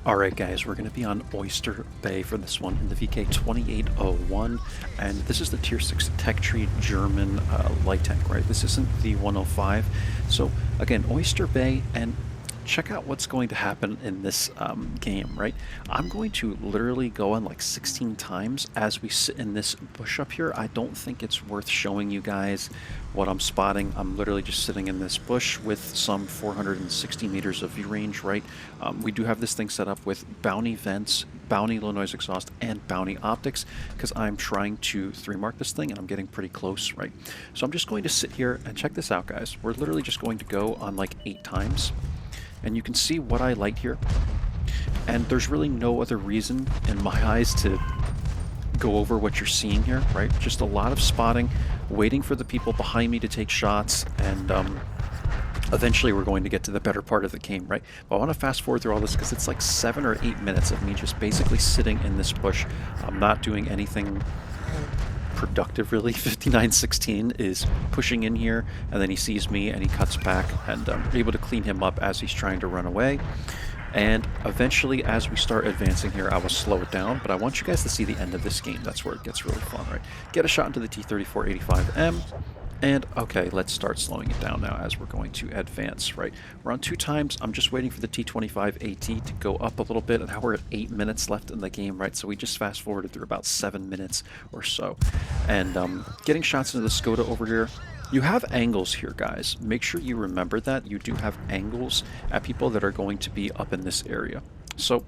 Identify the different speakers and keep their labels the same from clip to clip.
Speaker 1: Alright guys, we're going to be on Oyster Bay for this one in the VK 2801, and this is the Tier 6 Tech Tree German light tank, right? This isn't the 105. So again, Oyster Bay, and check out what's going to happen in this game, right? I'm going to literally go on like 16 times as we sit in this bush up here. I don't think it's worth showing you guys what I'm spotting. I'm literally just sitting in this bush with some 460 meters of view range, right? We do have this thing set up with bounty vents, bounty low noise exhaust, and bounty optics because I'm trying to 3-mark this thing and I'm getting pretty close, right? So I'm just going to sit here and check this out, guys. We're literally just going to go on like 8 times. And you can see what I light here. And there's really no other reason in my eyes to go over what you're seeing here, right? Just a lot of spotting, waiting for the people behind me to take shots, and eventually we're going to get to the better part of the game, right? But I want to fast forward through all this because it's like 7 or 8 minutes of me just basically sitting in this bush. I'm not doing anything productive really. 5916 is pushing in here, and then he sees me and he cuts back, and we're able to clean him up as he's trying to run away. And eventually, as we start advancing here, I will slow it down, but I want you guys to see the end of this game. That's where it gets really fun, right? Get a shot into the T-3485M, and okay, let's start slowing it down now as we're going to advance, right? We're on 2 times. I'm just waiting for the T-25AT to go up a little bit, and now we're at 8 minutes left in the game, right? So we just fast forwarded through about 7 minutes or so. And getting shots into the Skoda over here. You have angles here, guys. Make sure you remember that. You do have angles at people that are going to be up in this area. So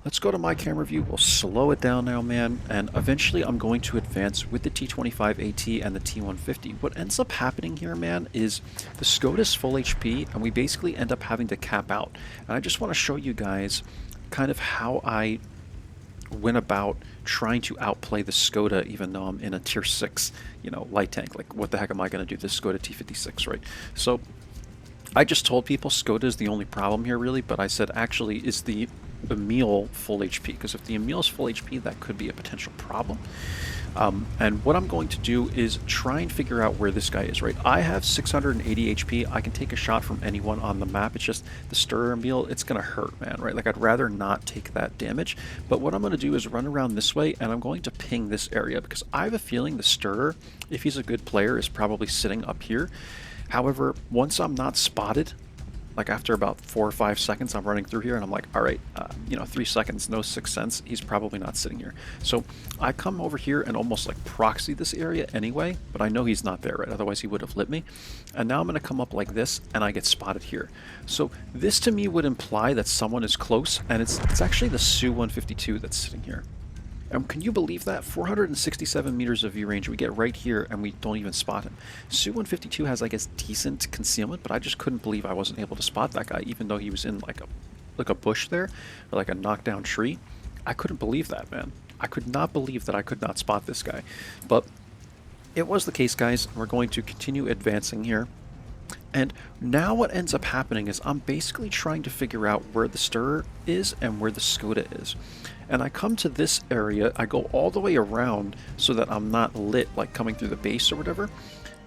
Speaker 1: let's go to my camera view. We'll slow it down now, man. And eventually I'm going to advance with the T25AT and the T150. What ends up happening here, man, is the Skoda's full HP, and we basically end up having to cap out. And I just want to show you guys kind of how I went about trying to outplay the Skoda, even though I'm in a tier 6, you know, light tank. Like, what the heck am I going to do? This Skoda T56, right? So I just told people Skoda is the only problem here, really, but I said, actually, is the Emil full HP? Because if the Emil is full HP, that could be a potential problem. And what I'm going to do is try and figure out where this guy is, right? I have 680 HP. I can take a shot from anyone on the map. It's just the Stirrer Emil, it's going to hurt, man, right? Like, I'd rather not take that damage. But what I'm going to do is run around this way, and I'm going to ping this area because I have a feeling the Stirrer, if he's a good player, is probably sitting up here. However, once I'm not spotted, like after about 4 or 5 seconds, I'm running through here and I'm like, all right, you know, 3 seconds, no 6th sense, he's probably not sitting here. So I come over here and almost like proxy this area anyway, but I know he's not there, right? Otherwise he would have lit me. And now I'm going to come up like this and I get spotted here. So this to me would imply that someone is close, and it's actually the Su-152 that's sitting here. Can you believe that? 467 meters of view range. We get right here and we don't even spot him. Su-152 has, I guess, decent concealment, but I just couldn't believe I wasn't able to spot that guy, even though he was in like a bush there, or like a knockdown tree. I couldn't believe that, man. I could not believe that I could not spot this guy. But it was the case, guys. We're going to continue advancing here. And now what ends up happening is I'm basically trying to figure out where the Stirrer is and where the Skoda is. And I come to this area, I go all the way around so that I'm not lit, like coming through the base or whatever,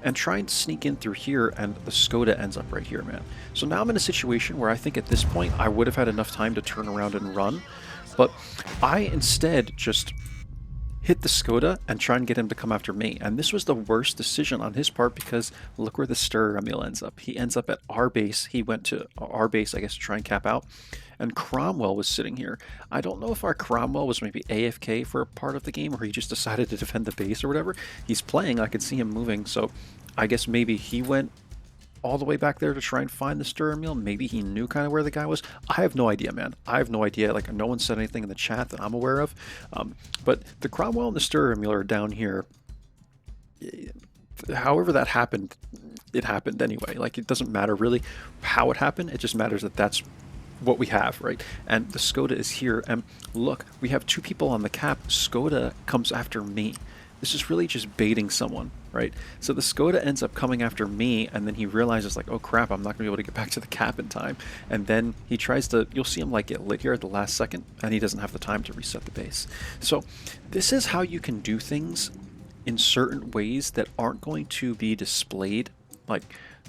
Speaker 1: and try and sneak in through here, and the Skoda ends up right here, man. So now I'm in a situation where I think at this point I would have had enough time to turn around and run, but I instead just hit the Skoda and try and get him to come after me. And this was the worst decision on his part because look where the Stirrer Emil ends up. He ends up at our base. He went to our base, I guess, to try and cap out. And Cromwell was sitting here. I don't know if our Cromwell was maybe AFK for a part of the game or he just decided to defend the base or whatever. He's playing. I could see him moving. So I guess maybe he went all the way back there to try and find the Stirrer Emil. Maybe he knew kind of where the guy was. I have no idea, man. I have no idea. Like, no one said anything in the chat that I'm aware of. But the Cromwell and the Stirrer Emil are down here. However that happened, it happened anyway. Like, it doesn't matter really how it happened. It just matters that that's what we have, right? And the Skoda is here. And look, we have 2 people on the cap. Skoda comes after me. This is really just baiting someone, right? So the Skoda ends up coming after me, and then he realizes, like, oh crap, I'm not gonna be able to get back to the cap in time. And then he tries to, you'll see him like get lit here at the last second, and he doesn't have the time to reset the base. So this is how you can do things in certain ways that aren't going to be displayed, like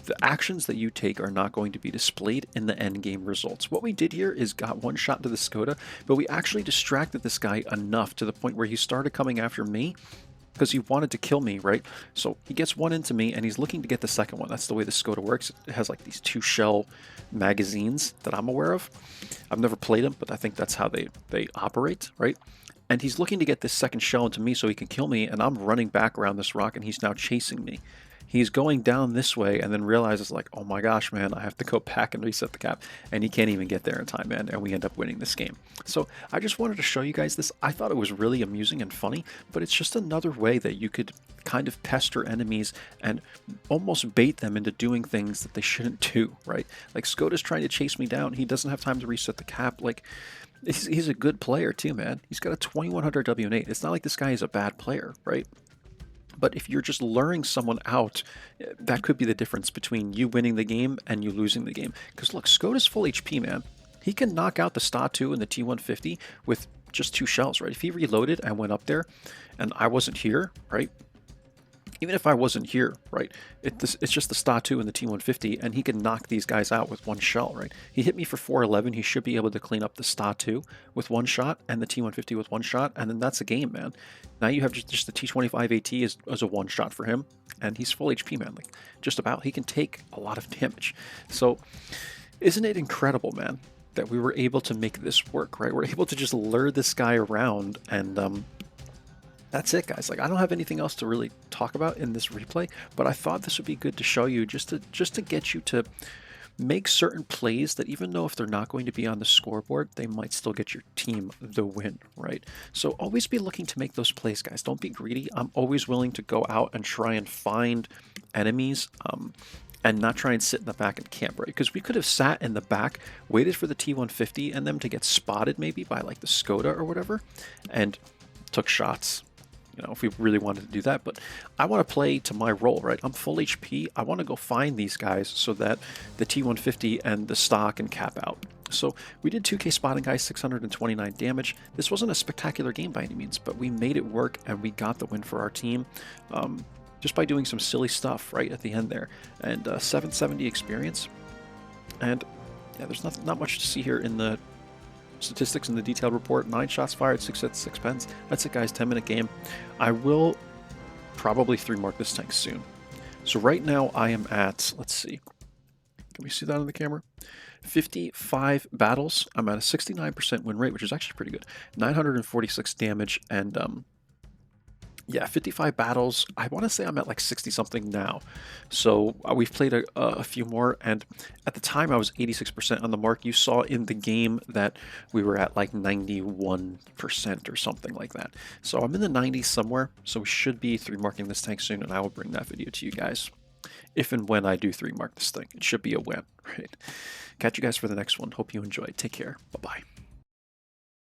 Speaker 1: the actions that you take are not going to be displayed in the end game results. What we did here is got one shot into the Skoda, but we actually distracted this guy enough to the point where he started coming after me because he wanted to kill me, right? So he gets one into me and he's looking to get the second one. That's the way the Skoda works. It has like these 2 shell magazines that I'm aware of. I've never played them, but I think that's how they operate, right? And he's looking to get this second shell into me so he can kill me, and I'm running back around this rock and he's now chasing me. He's going down this way and then realizes like, oh my gosh, man, I have to go back and reset the cap. And he can't even get there in time, man. And we end up winning this game. So I just wanted to show you guys this. I thought it was really amusing and funny, but it's just another way that you could kind of pester enemies and almost bait them into doing things that they shouldn't do, right? Like Skoda's trying to chase me down. He doesn't have time to reset the cap. Like, he's a good player too, man. He's got a 2100 WN8. It's not like this guy is a bad player, right? But if you're just luring someone out, that could be the difference between you winning the game and you losing the game. Because look, Skoda's full HP, man. He can knock out the Sta-2 and the T-150 with just 2 shells, right? If he reloaded and went up there and I wasn't here, right? Even if I wasn't here, right, it's just the Sta-2 and the T-150, and he can knock these guys out with 1 shell, right? He hit me for 411. He should be able to clean up the Sta-2 with 1 shot and the T-150 with 1 shot, and then that's a game, man. Now you have just the T-25 AT as a 1 shot for him, and he's full HP, man. Like, just about. He can take a lot of damage. So, isn't it incredible, man, that we were able to make this work, right? We're able to just lure this guy around, and that's it, guys. Like, I don't have anything else to really talk about in this replay, but I thought this would be good to show you just to get you to make certain plays that even though if they're not going to be on the scoreboard, they might still get your team the win, right? So always be looking to make those plays, guys. Don't be greedy. I'm always willing to go out and try and find enemies, and not try and sit in the back and camp, right? Because we could have sat in the back, waited for the T-150 and them to get spotted maybe by like the Skoda or whatever, and took shots. You know, if we really wanted to do that, but I want to play to my role, right? I'm full HP. I want to go find these guys so that the T-150 and the stock can cap out. So we did 2K spotting, guys, 629 damage. This wasn't a spectacular game by any means, but we made it work and we got the win for our team. Just by doing some silly stuff right at the end there, and 770 experience. And yeah, there's not much to see here in the statistics in the detailed report. 9 shots fired, 6 hits, 6 pens. That's it, guys. 10-minute game. I will probably 3-mark this tank soon. So right now I am at, let's see, can we see that on the camera? 55 battles. I'm at a 69% win rate, which is actually pretty good. 946 damage, and yeah, 55 battles. I want to say I'm at like 60 something now. So we've played a few more, and at the time I was 86% on the mark. You saw in the game that we were at like 91% or something like that. So I'm in the 90s somewhere, so we should be 3-marking this tank soon, and I will bring that video to you guys. If and when I do 3-mark this thing, it should be a win, right? Catch you guys for the next one. Hope you enjoyed. Take care. Bye-bye.